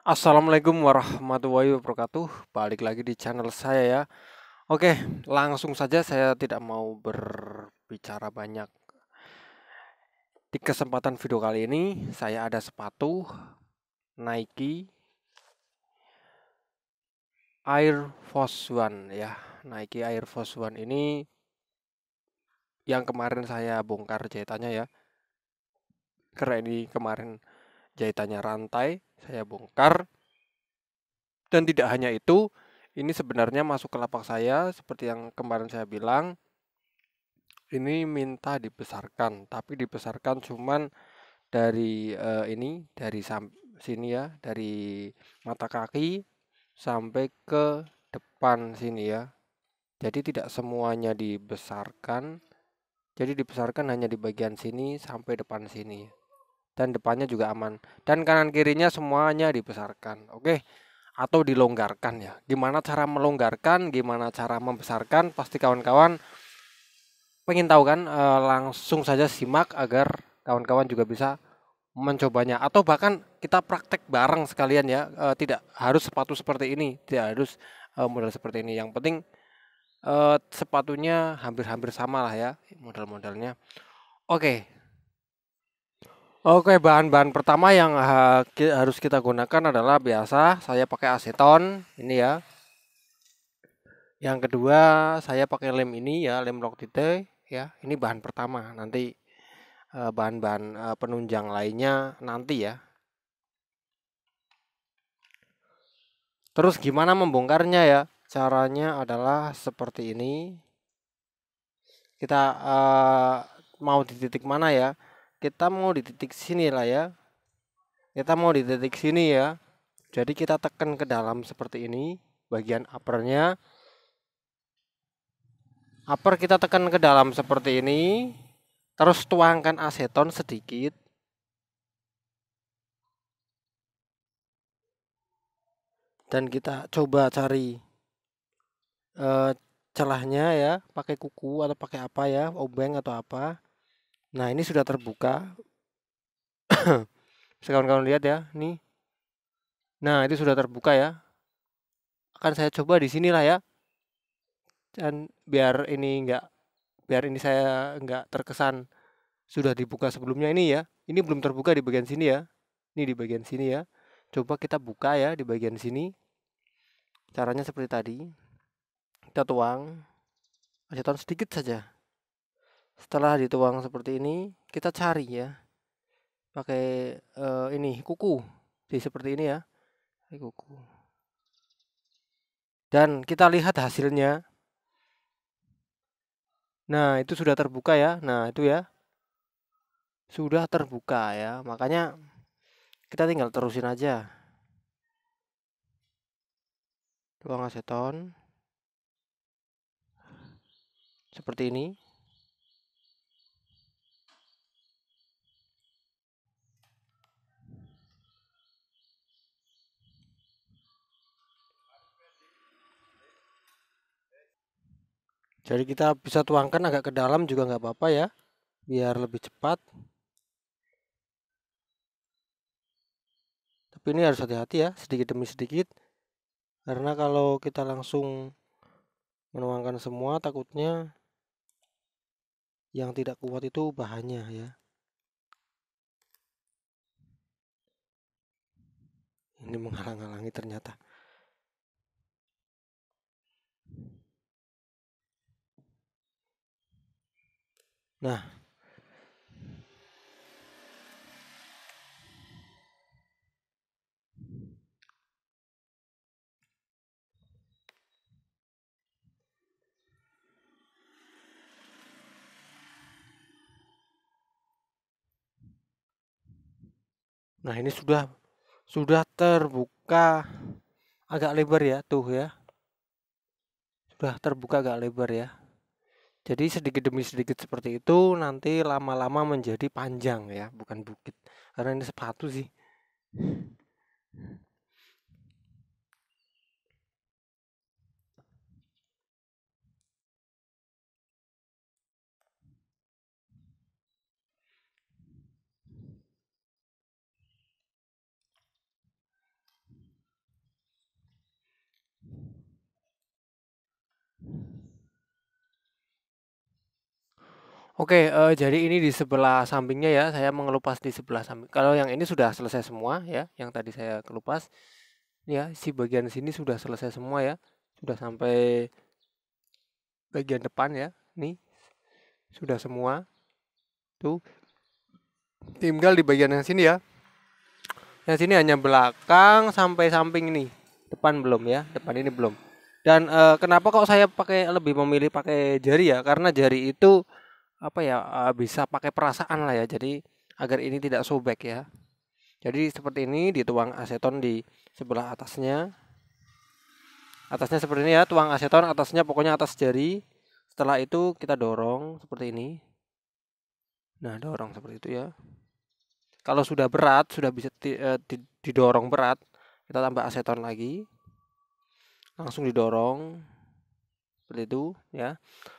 Assalamualaikum warahmatullahi wabarakatuh. Balik lagi di channel saya ya. Oke, langsung saja saya tidak mau berbicara banyak. Di kesempatan video kali ini saya ada sepatu Nike Air Force One ya. Nike Air Force One ini yang kemarin saya bongkar jahitannya ya. Karena ini kemarin jahitannya rantai, saya bongkar. Dan tidak hanya itu, ini sebenarnya masuk ke lapak saya seperti yang kemarin saya bilang. Ini minta dibesarkan, tapi dibesarkan cuman dari ini dari sini ya, dari mata kaki sampai ke depan sini ya. Jadi tidak semuanya dibesarkan. Jadi dibesarkan hanya di bagian sini sampai depan sini. Dan depannya juga aman. Dan kanan kirinya semuanya dibesarkan. Oke, atau dilonggarkan ya. Gimana cara melonggarkan, gimana cara membesarkan? Pasti kawan-kawan pengen tahu kan? Langsung saja simak agar kawan-kawan juga bisa mencobanya atau bahkan kita praktek bareng sekalian ya. Tidak harus sepatu seperti ini, tidak harus model seperti ini. Yang penting sepatunya hampir-hampir sama lah ya model-modelnya. Oke. Oke, bahan-bahan pertama yang harus kita gunakan adalah biasa saya pakai aseton ini ya. Yang kedua saya pakai lem ini ya, lem Loctite ya. Ini bahan pertama. Nanti bahan-bahan penunjang lainnya nanti ya. Terus gimana membongkarnya ya? Caranya adalah seperti ini. Kita mau di titik mana ya? Kita mau di titik sini lah ya. Kita mau di titik sini ya. Jadi kita tekan ke dalam seperti ini, bagian uppernya. Upper kita tekan ke dalam seperti ini. Terus tuangkan aseton sedikit. Dan kita coba cari eh, celahnya ya, pakai kuku atau pakai apa ya, obeng atau apa. Nah, ini sudah terbuka. Bisa kawan-kawan lihat ya, nih. Nah, itu sudah terbuka ya. Akan saya coba di sinilah ya. Dan biar ini saya enggak terkesan sudah dibuka sebelumnya ini ya. Ini belum terbuka di bagian sini ya. Ini di bagian sini ya. Coba kita buka ya di bagian sini. Caranya seperti tadi. Kita tuang aseton sedikit saja. Setelah dituang seperti ini, kita cari ya. Pakai ini kuku. Jadi seperti ini ya. Kuku. Dan kita lihat hasilnya. Nah, itu sudah terbuka ya. Nah, itu ya. Sudah terbuka ya. Makanya kita tinggal terusin aja. Tuang aseton. Seperti ini. Jadi kita bisa tuangkan agak ke dalam juga nggak apa-apa ya. Biar lebih cepat. Tapi ini harus hati-hati ya. Sedikit demi sedikit. Karena kalau kita langsung menuangkan semua takutnya yang tidak kuat itu bahannya ya. Ini menghalang-halangi ternyata. Nah, ini sudah terbuka agak lebar ya, tuh ya. Sudah terbuka agak lebar ya. Jadi sedikit demi sedikit seperti itu nanti lama-lama menjadi panjang ya, bukan bukit. Karena ini sepatu sih. Oke, jadi ini di sebelah sampingnya ya, saya mengelupas di sebelah samping. Kalau yang ini sudah selesai semua ya, yang tadi saya kelupas. Ya, si bagian sini sudah selesai semua ya. Sudah sampai bagian depan ya. Nih, sudah semua. Tuh, tinggal di bagian yang sini ya. Yang sini hanya belakang sampai samping ini. Depan belum ya, depan ini belum. Dan kenapa kok saya lebih memilih pakai jari ya? Karena jari itu apa ya, bisa pakai perasaan lah ya. Jadi agar ini tidak sobek ya. Jadi seperti ini dituang aseton di sebelah atasnya. Atasnya seperti ini ya, tuang aseton atasnya pokoknya atas jari. Setelah itu kita dorong seperti ini. Nah, dorong seperti itu ya. Kalau sudah berat, sudah bisa didorong berat, kita tambah aseton lagi. Langsung didorong seperti itu ya.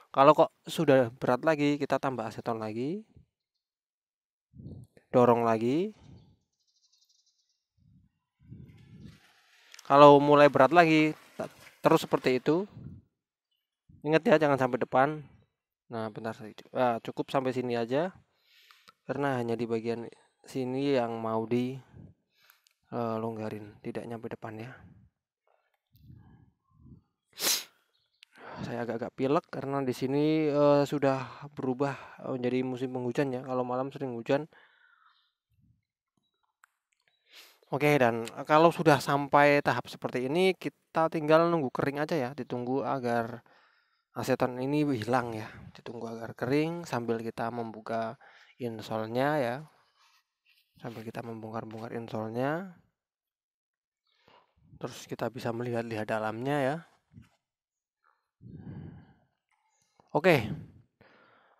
Kalau kok sudah berat lagi, kita tambah aseton lagi. Dorong lagi. Kalau mulai berat lagi, terus seperti itu. Ingat ya, jangan sampai depan. Nah, bentar saja. Cukup sampai sini aja. Karena hanya di bagian sini yang mau dilonggarin, tidak nyampe depan ya. Saya agak-agak pilek karena di sini sudah berubah menjadi musim penghujan ya. Kalau malam sering hujan. Oke, dan kalau sudah sampai tahap seperti ini, kita tinggal nunggu kering aja ya. Ditunggu agar aseton ini hilang ya. Ditunggu agar kering sambil kita membuka insolnya ya. Sambil kita membongkar-bongkar insolnya. Terus kita bisa melihat-lihat dalamnya ya. Oke,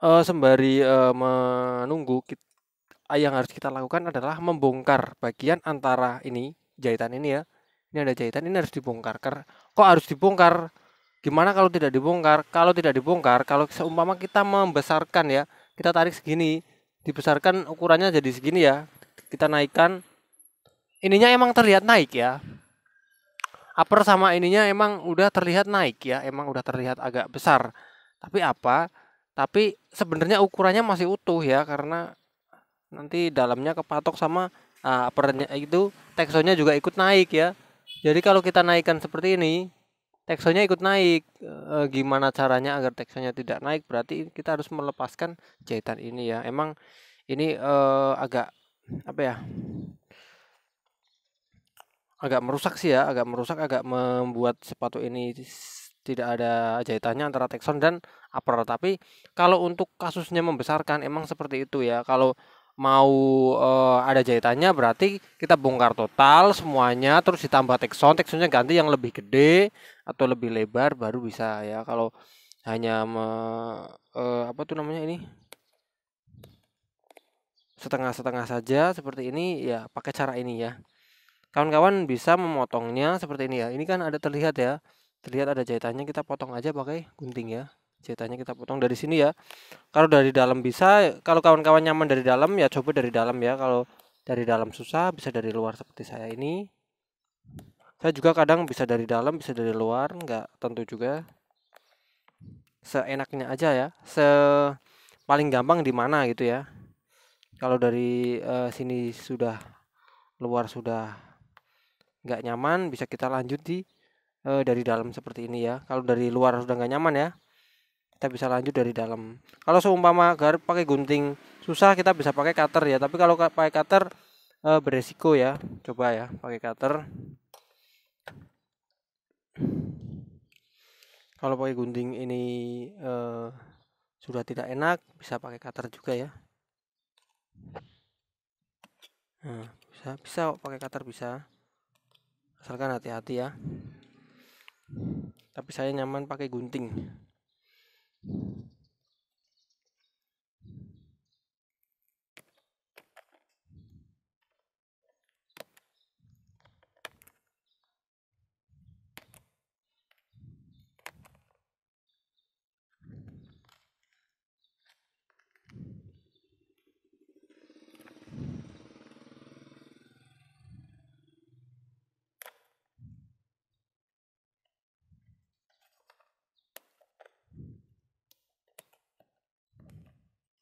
sembari menunggu, yang harus kita lakukan adalah membongkar bagian antara ini, jahitan ini ya. Ini ada jahitan, ini harus dibongkar. Kok harus dibongkar? Gimana kalau tidak dibongkar? Kalau tidak dibongkar, kalau seumpama kita membesarkan ya, kita tarik segini, dibesarkan ukurannya jadi segini ya. Kita naikkan, ininya emang terlihat naik ya. Upper sama ininya emang udah terlihat naik ya, emang udah terlihat agak besar. Tapi apa? Tapi sebenarnya ukurannya masih utuh ya, karena nanti dalamnya kepatok sama uppernya itu, teksturnya juga ikut naik ya. Jadi kalau kita naikkan seperti ini, teksturnya ikut naik. Gimana caranya agar teksturnya tidak naik? Berarti kita harus melepaskan jahitan ini ya. Emang ini agak apa ya? Agak merusak sih ya, agak membuat sepatu ini tidak ada jahitannya antara Texon dan upper. Tapi kalau untuk kasusnya membesarkan emang seperti itu ya. Kalau mau ada jahitannya berarti kita bongkar total semuanya, terus ditambah Texonnya ganti yang lebih gede atau lebih lebar baru bisa ya. Kalau hanya apa tuh namanya ini, setengah-setengah saja seperti ini ya, pakai cara ini ya. Kawan-kawan bisa memotongnya seperti ini ya. Ini kan ada terlihat ya. Terlihat ada jahitannya, kita potong aja pakai gunting ya. Jahitannya kita potong dari sini ya. Kalau dari dalam bisa, kalau kawan-kawan nyaman dari dalam ya coba dari dalam ya. Kalau dari dalam susah, bisa dari luar seperti saya ini. Saya juga kadang bisa dari dalam, bisa dari luar, nggak tentu juga. Seenaknya aja ya. Paling gampang di mana gitu ya. Kalau dari sini sudah, luar sudah nggak nyaman, bisa kita lanjut dari dalam seperti ini ya. Kalau dari luar sudah nggak nyaman ya, kita bisa lanjut dari dalam. Kalau seumpama garip pakai gunting susah, kita bisa pakai cutter ya. Tapi kalau pakai cutter beresiko ya. Coba ya pakai cutter. Kalau pakai gunting ini sudah tidak enak, bisa pakai cutter juga ya. Nah, bisa pakai cutter bisa. Asalkan hati-hati ya. Tapi saya nyaman pakai gunting.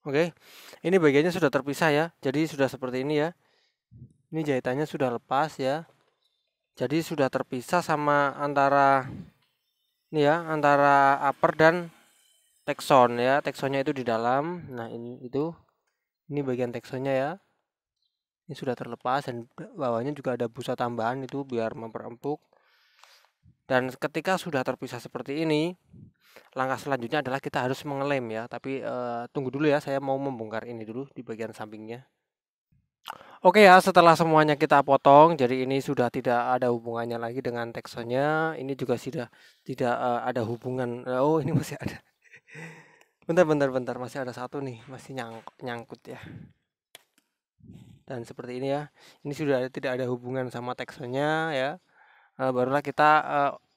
Oke, ini bagiannya sudah terpisah ya. Jadi sudah seperti ini ya. Ini jahitannya sudah lepas ya. Jadi sudah terpisah sama antara ini ya, antara upper dan tekson ya. Teksonnya itu di dalam. Nah, ini bagian teksonnya ya. Ini sudah terlepas dan bawahnya juga ada busa tambahan itu biar memperempuk. Dan ketika sudah terpisah seperti ini, langkah selanjutnya adalah kita harus mengelem ya. Tapi tunggu dulu ya, saya mau membongkar ini dulu di bagian sampingnya. Oke ya, setelah semuanya kita potong, jadi ini sudah tidak ada hubungannya lagi dengan teksturnya. Ini juga sudah tidak ada hubungan. Oh, ini masih ada. Bentar, masih ada satu nih, masih nyangkut ya. Dan seperti ini ya, ini sudah tidak ada hubungan sama teksturnya ya. Barulah kita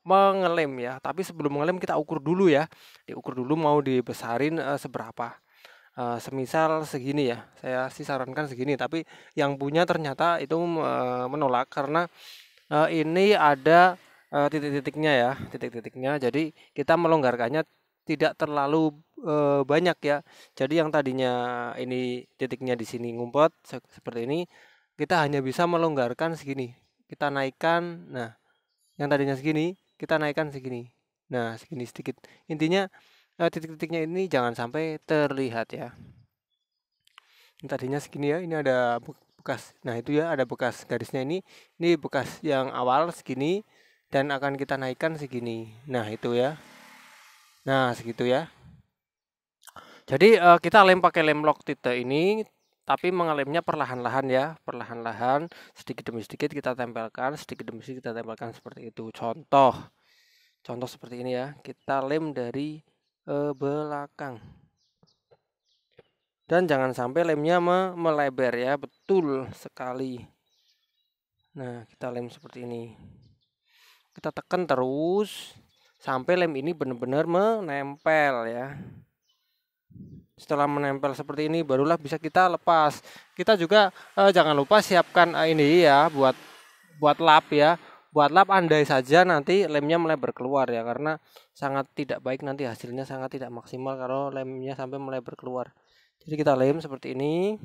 mengelem ya. Tapi sebelum mengelem kita ukur dulu ya. Diukur dulu mau dibesarin seberapa. Semisal segini ya, saya sih sarankan segini, tapi yang punya ternyata itu menolak karena ini ada titik-titiknya ya, titik-titiknya. Jadi kita melonggarkannya tidak terlalu banyak ya. Jadi yang tadinya ini titiknya di sini ngumpet seperti ini, kita hanya bisa melonggarkan segini. Kita naikkan, nah yang tadinya segini, kita naikkan segini. Nah, segini sedikit. Intinya titik-titiknya ini jangan sampai terlihat ya. Ini tadinya segini ya, ini ada bekas. Nah, itu ya ada bekas garisnya ini. Ini bekas yang awal segini dan akan kita naikkan segini. Nah, itu ya. Nah, segitu ya. Jadi kita lem pakai lem lock titik ini, tapi mengelemnya perlahan-lahan ya, perlahan-lahan, sedikit demi sedikit kita tempelkan, sedikit demi sedikit kita tempelkan seperti itu. Contoh seperti ini ya, kita lem dari belakang. Dan jangan sampai lemnya melebar ya, betul sekali. Nah, kita lem seperti ini. Kita tekan terus sampai lem ini benar-benar menempel ya. Setelah menempel seperti ini barulah bisa kita lepas. Kita juga jangan lupa siapkan ini ya buat lap ya. Buat lap andai saja nanti lemnya melebar keluar ya, karena sangat tidak baik, nanti hasilnya sangat tidak maksimal kalau lemnya sampai melebar keluar. Jadi kita lem seperti ini.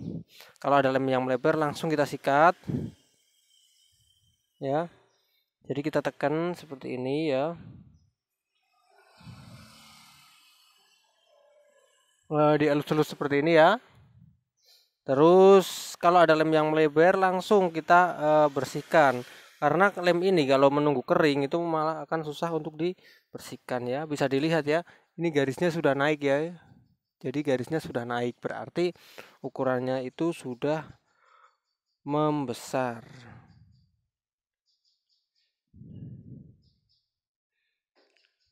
Kalau ada lem yang melebar langsung kita sikat. Ya. Jadi kita tekan seperti ini ya. Dielus-elus seperti ini ya. Terus kalau ada lem yang melebar langsung kita bersihkan. Karena lem ini kalau menunggu kering itu malah akan susah untuk dibersihkan ya. Bisa dilihat ya. Ini garisnya sudah naik ya. Jadi garisnya sudah naik, berarti ukurannya itu sudah membesar.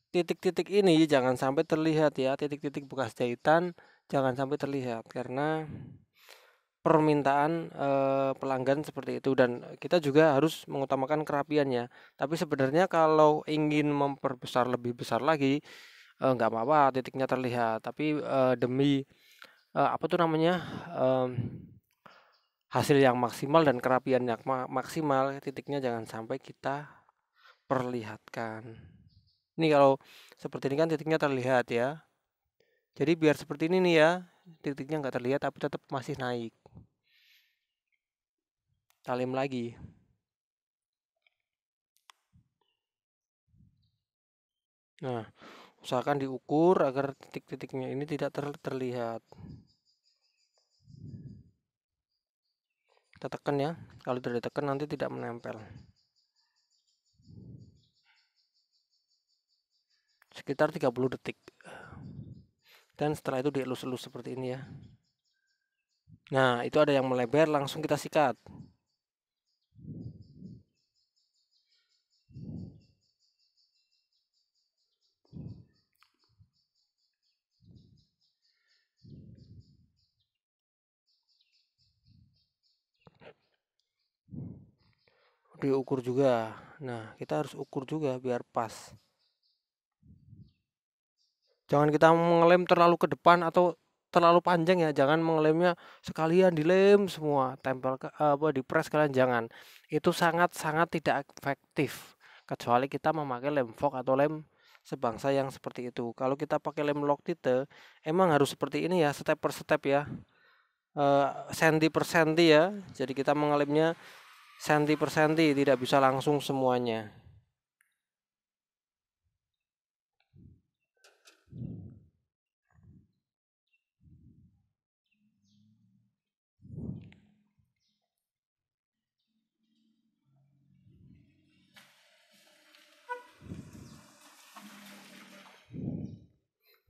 Titik-titik ini jangan sampai terlihat ya, titik-titik bekas jahitan jangan sampai terlihat karena permintaan pelanggan seperti itu, dan kita juga harus mengutamakan kerapiannya. Tapi sebenarnya kalau ingin memperbesar lebih besar lagi nggak apa-apa titiknya terlihat, tapi demi apa tuh namanya hasil yang maksimal dan kerapian yang maksimal, titiknya jangan sampai kita perlihatkan. Ini kalau seperti ini kan titiknya terlihat ya. Jadi biar seperti ini nih ya, titiknya nggak terlihat tapi tetap masih naik. Kita lem lagi. Nah, usahakan diukur agar titik-titiknya ini tidak terlihat. Kita tekan ya. Kalau tidak ditekan nanti tidak menempel. Sekitar 30 detik. Dan setelah itu dielus-elus seperti ini ya. Nah, itu ada yang melebar, langsung kita sikat. Diukur juga. Nah, kita harus ukur juga biar pas. Jangan kita mengelem terlalu ke depan atau terlalu panjang ya. Jangan mengelemnya sekalian dilem semua, tempel ke apa dipres sekalian, jangan. Itu sangat-sangat tidak efektif kecuali kita memakai lem fog atau lem sebangsa yang seperti itu. Kalau kita pakai lem Loctite emang harus seperti ini ya, step per step ya, senti per senti ya. Jadi kita mengelemnya senti per senti, tidak bisa langsung semuanya.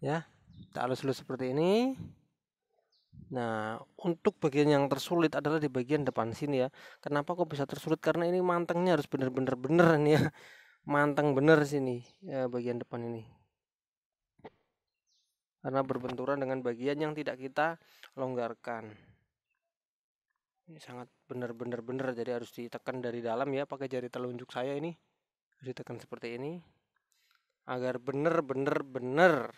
Ya, kita halus-halus seperti ini. Nah, untuk bagian yang tersulit adalah di bagian depan sini ya. Kenapa kok bisa tersulit? Karena ini mantengnya harus bener-bener bener nih ya. Manteng bener sini ya, bagian depan ini. Karena berbenturan dengan bagian yang tidak kita longgarkan. Ini sangat bener-bener bener, jadi harus ditekan dari dalam ya, pakai jari telunjuk saya ini. Harus ditekan seperti ini agar bener-bener bener.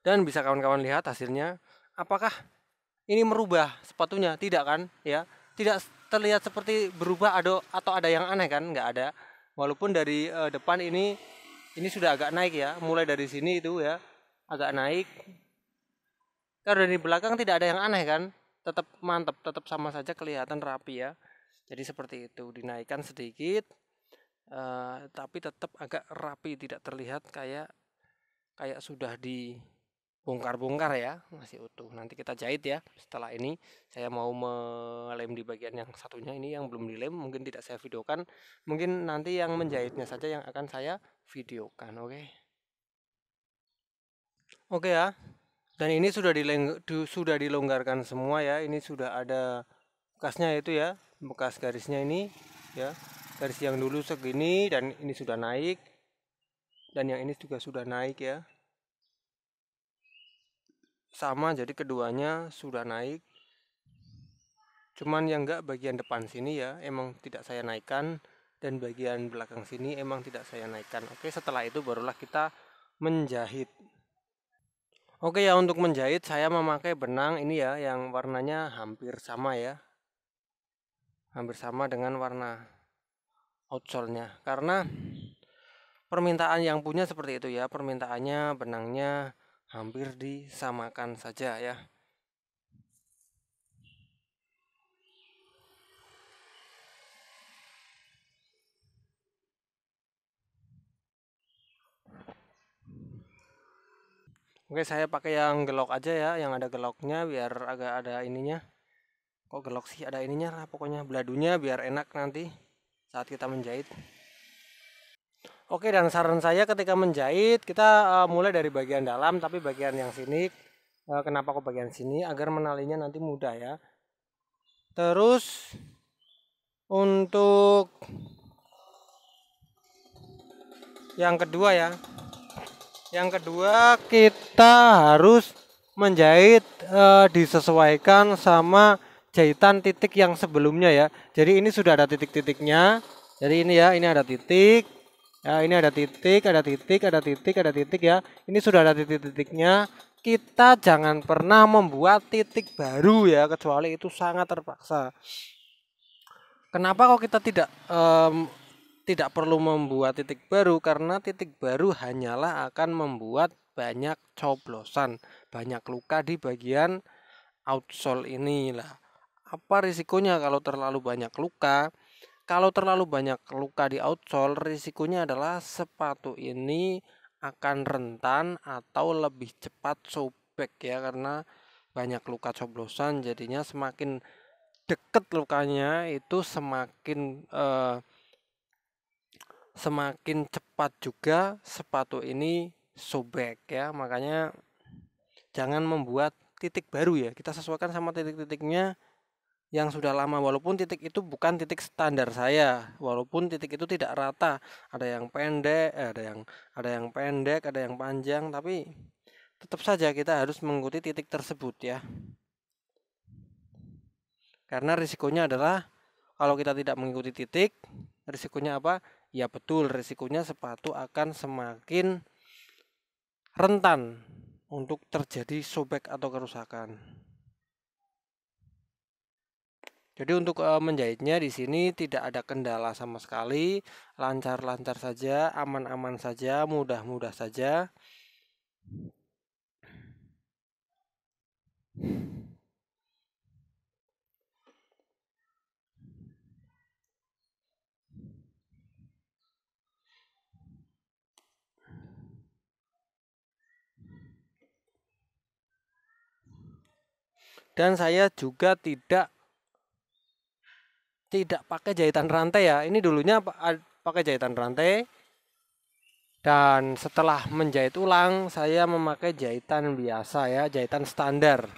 Dan bisa kawan-kawan lihat hasilnya. Apakah ini merubah sepatunya? Tidak kan ya, tidak terlihat seperti berubah atau ada yang aneh kan, nggak ada. Walaupun dari depan ini sudah agak naik ya, mulai dari sini itu ya agak naik. Karena dari belakang tidak ada yang aneh kan, tetap mantap, tetap sama saja kelihatan rapi ya. Jadi seperti itu, dinaikkan sedikit tapi tetap agak rapi, tidak terlihat kayak sudah dibongkar-bongkar ya, masih utuh. Nanti kita jahit ya. Setelah ini saya mau melem di bagian yang satunya ini yang belum dilem, mungkin tidak saya videokan. Mungkin nanti yang menjahitnya saja yang akan saya videokan, oke. Oke ya. Dan ini sudah dilonggarkan semua ya. Ini sudah ada bekasnya itu ya, bekas garisnya ini ya. Garis yang dulu segini dan ini sudah naik. Dan yang ini juga sudah naik ya. Sama, jadi keduanya sudah naik. Cuman yang enggak bagian depan sini ya, emang tidak saya naikkan, dan bagian belakang sini emang tidak saya naikkan. Oke, setelah itu barulah kita menjahit. Oke ya, untuk menjahit saya memakai benang ini ya, yang warnanya hampir sama ya. Hampir sama dengan warna outsole-nya. Karena permintaan yang punya seperti itu ya, permintaannya benangnya hampir disamakan saja ya. Oke, saya pakai yang gelok aja ya, yang ada geloknya biar agak ada ininya. Kok gelok sih, ada ininya lah pokoknya, beladunya biar enak nanti saat kita menjahit. Oke, dan saran saya ketika menjahit kita mulai dari bagian dalam, tapi bagian yang sini kenapa kok bagian sini, agar menalinya nanti mudah ya. Terus untuk yang kedua ya, yang kedua kita harus menjahit disesuaikan sama jahitan titik yang sebelumnya ya. Jadi ini sudah ada titik-titiknya. Jadi ini ya, ini ada titik. Ya, ini ada titik, ada titik, ada titik, ada titik ya. Ini sudah ada titik-titiknya. Kita jangan pernah membuat titik baru ya, kecuali itu sangat terpaksa. Kenapa kok kita tidak perlu membuat titik baru? Karena titik baru hanyalah akan membuat banyak coblosan, banyak luka di bagian outsole ini lah. Apa risikonya kalau terlalu banyak luka? Kalau terlalu banyak luka di outsole, risikonya adalah sepatu ini akan rentan atau lebih cepat sobek ya, karena banyak luka coblosan. Jadinya semakin deket lukanya itu semakin cepat juga sepatu ini sobek ya. Makanya jangan membuat titik baru ya, kita sesuaikan sama titik-titiknya yang sudah lama. Walaupun titik itu bukan titik standar saya, walaupun titik itu tidak rata, ada yang pendek, ada yang panjang, tapi tetap saja kita harus mengikuti titik tersebut ya. Karena risikonya adalah kalau kita tidak mengikuti titik, risikonya apa? Ya betul, risikonya sepatu akan semakin rentan untuk terjadi sobek atau kerusakan. Jadi untuk menjahitnya di sini tidak ada kendala sama sekali, lancar-lancar saja, aman-aman saja, mudah-mudah saja. Dan saya juga tidak pakai jahitan rantai ya. Ini dulunya pakai jahitan rantai. Dan setelah menjahit ulang, saya memakai jahitan biasa ya, jahitan standar.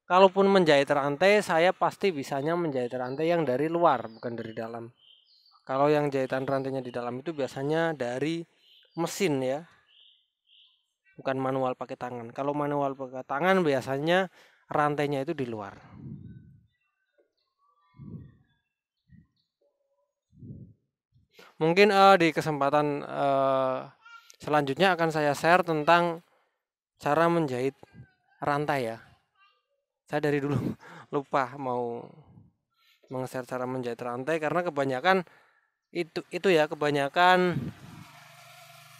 Kalaupun menjahit rantai, saya pasti bisanya menjahit rantai yang dari luar, bukan dari dalam. Kalau yang jahitan rantainya di dalam itu biasanya dari mesin ya, bukan manual pakai tangan. Kalau manual pakai tangan biasanya rantainya itu di luar. Mungkin di kesempatan selanjutnya akan saya share tentang cara menjahit rantai ya. Saya dari dulu lupa mau meng-share cara menjahit rantai karena kebanyakan itu ya, kebanyakan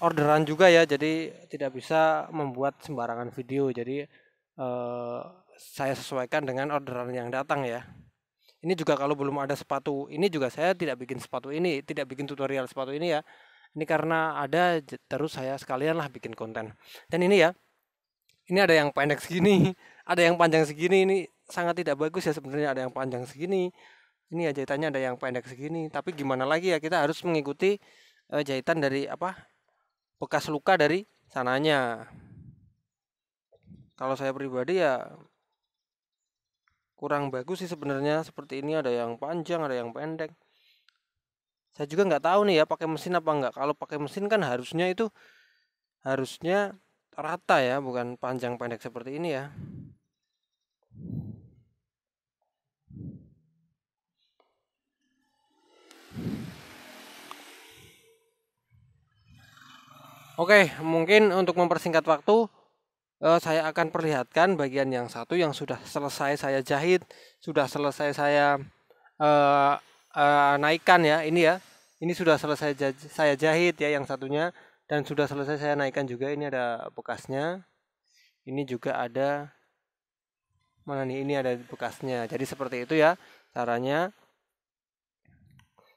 orderan juga ya, jadi tidak bisa membuat sembarangan video. Jadi saya sesuaikan dengan orderan yang datang ya. Ini juga kalau belum ada sepatu ini juga saya tidak bikin sepatu ini, tidak bikin tutorial sepatu ini ya. Ini karena ada terus saya sekalian lah bikin konten. Dan ini ya, ini ada yang pendek segini, ada yang panjang segini. Ini sangat tidak bagus ya sebenarnya, ada yang panjang segini. Ini ya jahitannya ada yang pendek segini. Tapi gimana lagi ya, kita harus mengikuti jahitan dari bekas luka dari sananya. Kalau saya pribadi ya kurang bagus sih sebenarnya, seperti ini ada yang panjang, ada yang pendek. Saya juga nggak tahu nih ya pakai mesin apa enggak. Kalau pakai mesin kan harusnya rata ya, bukan panjang pendek seperti ini ya. Oke, mungkin untuk mempersingkat waktu, saya akan perlihatkan bagian yang satu yang sudah selesai saya jahit, sudah selesai saya naikkan ya, ini ya. Ini sudah selesai saya jahit ya yang satunya, dan sudah selesai saya naikkan juga. Ini ada bekasnya. Ini juga ada, mana nih, ini ada bekasnya. Jadi seperti itu ya caranya.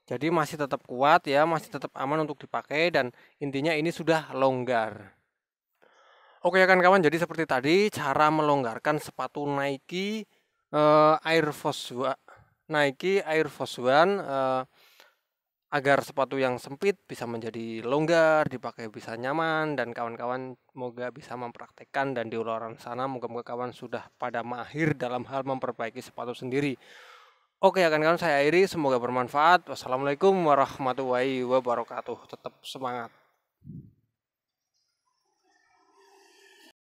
Jadi masih tetap kuat ya, masih tetap aman untuk dipakai, dan intinya ini sudah longgar. Oke kawan-kawan, jadi seperti tadi cara melonggarkan sepatu Nike Air Force One, agar sepatu yang sempit bisa menjadi longgar, dipakai bisa nyaman, dan kawan-kawan semoga bisa mempraktekkan, dan di luar sana moga-moga kawan sudah pada mahir dalam hal memperbaiki sepatu sendiri. Oke kawan-kawan, saya akhiri, semoga bermanfaat. Wassalamualaikum warahmatullahi wabarakatuh. Tetap semangat.